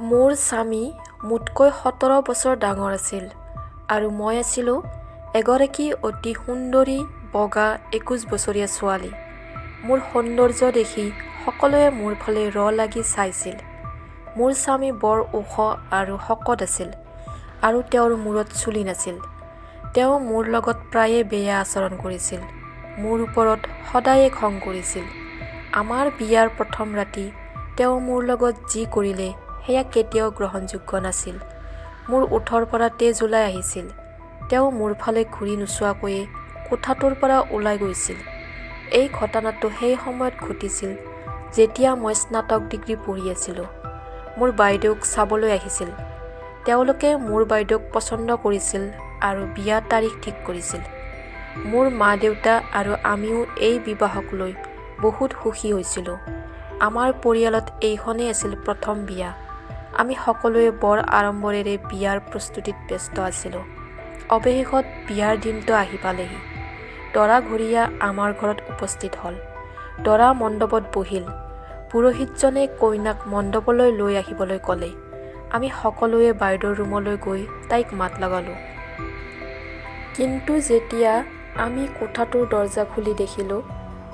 মোৰ স্বামী মোতকৈ 17 বছৰ ডাঙৰ আছিল আৰু মই আছিলোঁ এগৰাকী অতি সুন্দৰী বগা 21 বছৰীয়া ছোৱালী। মোৰ সৌন্দৰ্য দেখি সকলোৱে মোৰ ফালে লাগি চাইছিল। মোৰ স্বামী বৰ ওখ আৰু শকত আছিল আৰু তেওঁৰ মূৰত চুলি নাছিল। তেওঁ মোৰ লগত প্ৰায়ে বেয়া আচৰণ কৰিছিল। মোৰ ওপৰত সদায়ে খং কৰিছিল। আমাৰ বিয়াৰ প্ৰথম ৰাতি তেওঁ মোৰ লগত যি কৰিলে সেয়া কেতিয়াও গ্ৰহণযোগ্য নাছিল। মোৰ ওঠৰ পৰা তেজ ওলাই আহিছিল। তেওঁ মোৰ ফালে ঘূৰি নোচোৱাকৈয়ে কোঠাটোৰ পৰা ওলাই গৈছিল। এই ঘটনাটো সেই সময়ত ঘটিছিল যেতিয়া মই স্নাতক ডিগ্ৰী পঢ়ি আছিলোঁ। মোৰ বাইদেউক চাবলৈ আহিছিল। তেওঁলোকে মোৰ বাইদেউক পচন্দ কৰিছিল আৰু বিয়া তাৰিখ ঠিক কৰিছিল। মোৰ মা-দেউতা আৰু আমিও এই বিবাহক লৈ বহুত সুখী হৈছিলোঁ। আমাৰ পৰিয়ালত এইখনেই আছিল প্ৰথম বিয়া। আমি সকলোৱে বৰ আড়ম্বৰেৰে বিয়াৰ প্ৰস্তুতিত ব্যস্ত আছিলোঁ। অৱশেষত বিয়াৰ দিনটো আহি পালেহি। দৰা-ঘৰীয়া আমাৰ ঘৰত উপস্থিত হ'ল। দৰা মণ্ডপত বহিল। পুৰোহিতজনে কইনাক মণ্ডপলৈ লৈ আহিবলৈ ক'লে। আমি সকলোৱে বাইদেউৰ ৰুমলৈ গৈ তাইক মাত লগালোঁ। কিন্তু যেতিয়া আমি কোঠাটোৰ দৰজা খুলি দেখিলোঁ,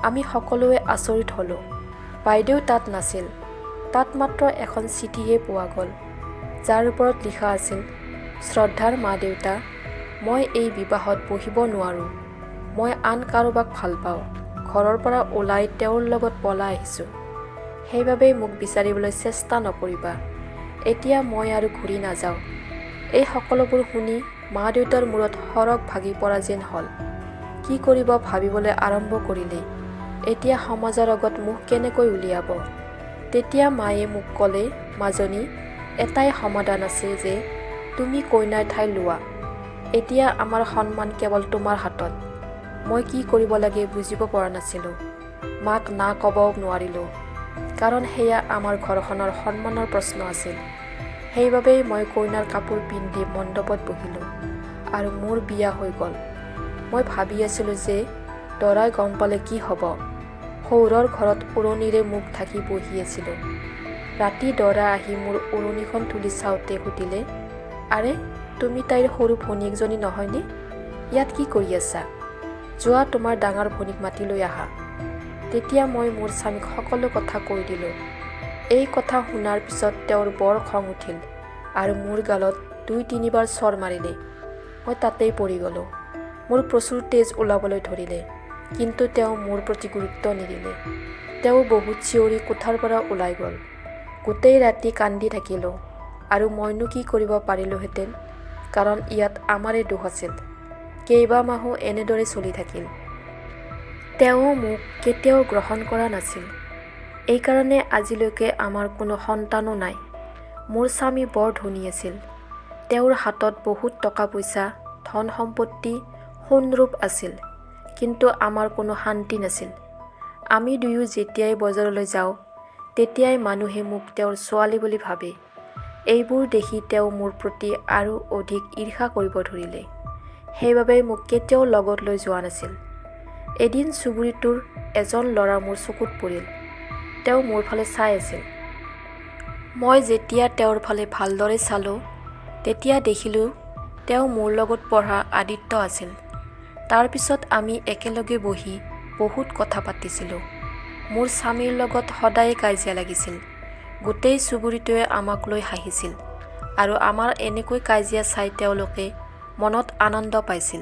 আমি সকলোৱে আচৰিত হ'লোঁ। বাইদেউ তাত নাছিল। তাত মাত্ৰ এখন চিঠিহে পোৱা গ'ল, যাৰ ওপৰত লিখা আছিল, শ্ৰদ্ধাৰ মা-দেউতা, মই এই বিবাহত বহিব নোৱাৰোঁ। মই আন কাৰোবাক ভাল পাওঁ। ঘৰৰ পৰা ওলাই তেওঁৰ লগত পলাই আহিছোঁ। সেইবাবেই মোক বিচাৰিবলৈ চেষ্টা নকৰিবা। এতিয়া মই আৰু ঘূৰি নাযাওঁ। এই সকলোবোৰ শুনি মা-দেউতাৰ মূৰত সৰগ ভাগি পৰা যেন হ'ল। কি কৰিব ভাবিবলৈ আৰম্ভ কৰিলে। এতিয়া সমাজৰ আগত মুখ কেনেকৈ উলিয়াব। তেতিয়া মায়ে মোক ক'লে, মাজনী, এটাই সমাধান আছে যে তুমি কইনাৰ ঠাই লোৱা। এতিয়া আমাৰ সন্মান কেৱল তোমাৰ হাতত। মই কি কৰিব লাগে বুজিব পৰা নাছিলোঁ। মাক না ক'বও নোৱাৰিলোঁ, কাৰণ সেয়া আমাৰ ঘৰখনৰ সন্মানৰ প্ৰশ্ন আছিল। সেইবাবেই মই কইনাৰ কাপোৰ পিন্ধি মণ্ডপত বহিলোঁ আৰু মোৰ বিয়া হৈ গ'ল। মই ভাবি আছিলোঁ যে দৰাই গম পালে কি হ'ব। শহুৰৰ ঘৰত ওৰণিৰে মুখ ঢাকি বহি আছিলোঁ। ৰাতি দৰা আহি মোৰ ওৰণিখন তুলি চাওঁতে সুধিলে, আৰে তুমি তাইৰ সৰু ভনীয়েকজনী নহয়নে? ইয়াত কি কৰি আছা? যোৱা তোমাৰ ডাঙৰ ভনীক মাতি লৈ আহা। তেতিয়া মই মোৰ স্বামীক সকলো কথা কৈ দিলোঁ। এই কথা শুনাৰ পিছত তেওঁৰ বৰ খং উঠিল আৰু মোৰ গালত 2-3 বাৰ চৰ মাৰিলে। মই তাতেই পৰি গ'লোঁ। মোৰ প্ৰচুৰ তেজ ওলাবলৈ ধৰিলে, কিন্তু তেওঁ মোৰ প্ৰতি গুৰুত্ব নিদিলে। তেওঁ বহুত চিঞৰি কোঠাৰ পৰা ওলাই গ'ল। গোটেই ৰাতি কান্দি থাকিলোঁ আৰু মইনো কি কৰিব পাৰিলোঁহেঁতেন, কাৰণ ইয়াত আমাৰে দোষ আছিল। কেইবামাহো এনেদৰে চলি থাকিল। তেওঁ মোক কেতিয়াও গ্ৰহণ কৰা নাছিল। এইকাৰণে আজিলৈকে আমাৰ কোনো সন্তানো নাই। মোৰ স্বামী বৰ ধনী আছিল। তেওঁৰ হাতত বহুত টকা-পইচা, ধন-সম্পত্তি, সোণ-ৰূপ আছিল। কিন্তু আমাৰ কোনো শান্তি নাছিল। আমি দুয়ো যেতিয়াই বজাৰলৈ যাওঁ, তেতিয়াই মানুহে মোক তেওঁৰ ছোৱালী বুলি ভাবে। এইবোৰ দেখি তেওঁ মোৰ প্ৰতি আৰু অধিক ঈৰ্ষা কৰিব ধৰিলে। সেইবাবেই মোক কেতিয়াও লগত লৈ যোৱা নাছিল। এদিন চুবুৰীটোৰ এজন ল'ৰা মোৰ চকুত পৰিল। তেওঁ মোৰ ফালে চাই আছিল। মই যেতিয়া তেওঁৰ ফালে ভালদৰে চালোঁ, তেতিয়া দেখিলোঁ তেওঁ মোৰ লগত পঢ়া আদিত্য আছিল। তাৰ পিছত আমি একেলগে বহি বহুত কথা পাতিছিলোঁ। মোৰ স্বামীৰ লগত সদায়ে কাজিয়া লাগিছিল। গোটেই চুবুৰীটোৱে আমাক লৈ হাঁহিছিল আৰু আমাৰ এনেকৈ কাজিয়া চাই তেওঁলোকে মনত আনন্দ পাইছিল।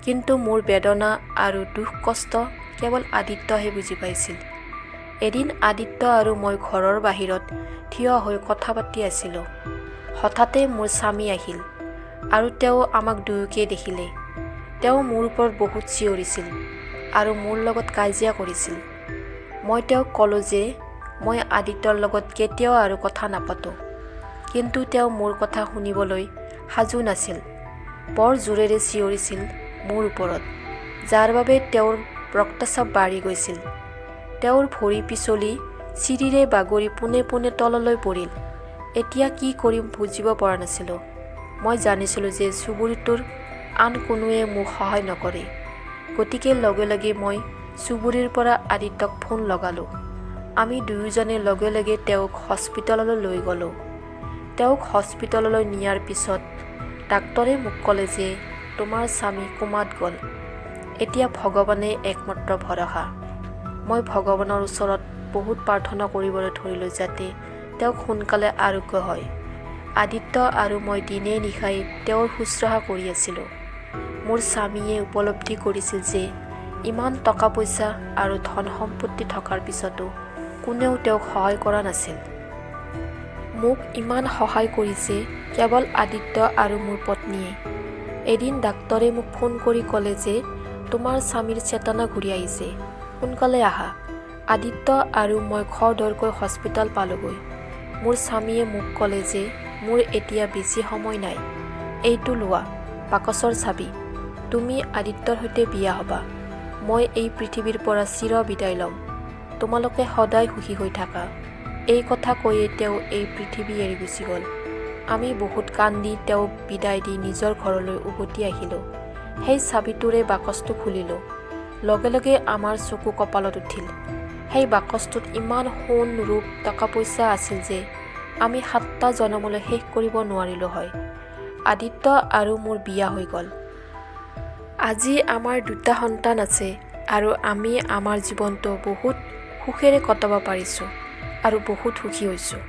কিন্তু মোৰ বেদনা আৰু দুখ-কষ্ট কেৱল আদিত্যহে বুজি পাইছিল। এদিন আদিত্য আৰু মই ঘৰৰ বাহিৰত থিয় হৈ কথা পাতি আছিলোঁ। হঠাতে মোৰ স্বামী আহিল আৰু তেওঁ আমাক দুয়োকে দেখিলে। তেওঁ মোৰ ওপৰত বহুত চিঞৰিছিল আৰু মোৰ লগত কাজিয়া কৰিছিল। মই তেওঁক ক'লোঁ যে মই আদিত্যৰ লগত কেতিয়াও আৰু কথা নাপাতোঁ। কিন্তু তেওঁ মোৰ কথা শুনিবলৈ সাজু নাছিল। বৰ জোৰেৰে চিঞৰিছিল মোৰ ওপৰত, যাৰ বাবে তেওঁৰ ৰক্তচাপ বাঢ়ি গৈছিল। তেওঁৰ ভৰি পিছলি চিৰিৰে বাগৰি পোনে পোনে তললৈ পৰিল। এতিয়া কি কৰিম বুজিব পৰা নাছিলোঁ। মই জানিছিলোঁ যে চুবুৰীটোৰ আন কোনোৱে মোক সহায় নকৰে। গতিকে লগে লগে মই চুবুৰীৰ পৰা আদিত্যক ফোন লগালোঁ। আমি দুয়োজনে লগে লগে তেওঁক হস্পিটেললৈ লৈ গ'লোঁ। তেওঁক হস্পিটেললৈ নিয়াৰ পিছত ডাক্তৰে মোক ক'লে যে তোমাৰ স্বামী কোমাত গ'ল। এতিয়া ভগৱানেই একমাত্ৰ ভৰসা। মই ভগৱানৰ ওচৰত বহুত প্ৰাৰ্থনা কৰিবলৈ ধৰিলোঁ যাতে তেওঁক সোনকালে আৰোগ্য হয়। আদিত্য আৰু মই দিনে নিশাই তেওঁৰ শুশ্ৰূষা কৰি আছিলোঁ। মোৰ স্বামীয়ে উপলব্ধি কৰিছিল যে ইমান টকা পইচা আৰু ধন সম্পত্তি থকাৰ পিছতো কোনেও তেওঁক সহায় কৰা নাছিল। মোক ইমান সহায় কৰিছে কেৱল আদিত্য আৰু মোৰ পত্নীয়ে। এদিন ডাক্তৰে মোক ফোন কৰি ক'লে যে তোমাৰ স্বামীৰ চেতনা ঘূৰি আহিছে, সোনকালে আহা। আদিত্য আৰু মই খৰধৰকৈ হস্পিটেল পালোগৈ। মোৰ স্বামীয়ে মোক ক'লে যে মোৰ এতিয়া বেছি সময় নাই, এইটো লোৱা বাকচৰ চাবি, তুমি আদিত্যৰ সৈতে বিয়া হ'বা। মই এই পৃথিৱীৰ পৰা চিৰ বিদায় ল'ম, তোমালোকে সদায় সুখী হৈ থাকা। এই কথা কৈয়ে তেওঁ এই পৃথিৱী এৰি গুচি গ'ল। আমি বহুত কান্দি তেওঁক বিদায় দি নিজৰ ঘৰলৈ উভতি আহিলোঁ। সেই চাবিটোৰে বাকচটো খুলিলোঁ। লগে লগে আমাৰ চকু কপালত উঠিল। সেই বাকচটোত ইমান সোণ ৰূপ টকা পইচা আছিল যে আমি 7টা জনমলৈ শেষ কৰিব নোৱাৰিলোঁ হয়। আদিত্য আৰু মোৰ বিয়া হৈ গ'ল। আজি আমাৰ 2টা সন্তান আছে আৰু আমি আমাৰ জীৱনটো বহুত সুখেৰে কটাব পাৰিছোঁ আৰু বহুত সুখী হৈছোঁ।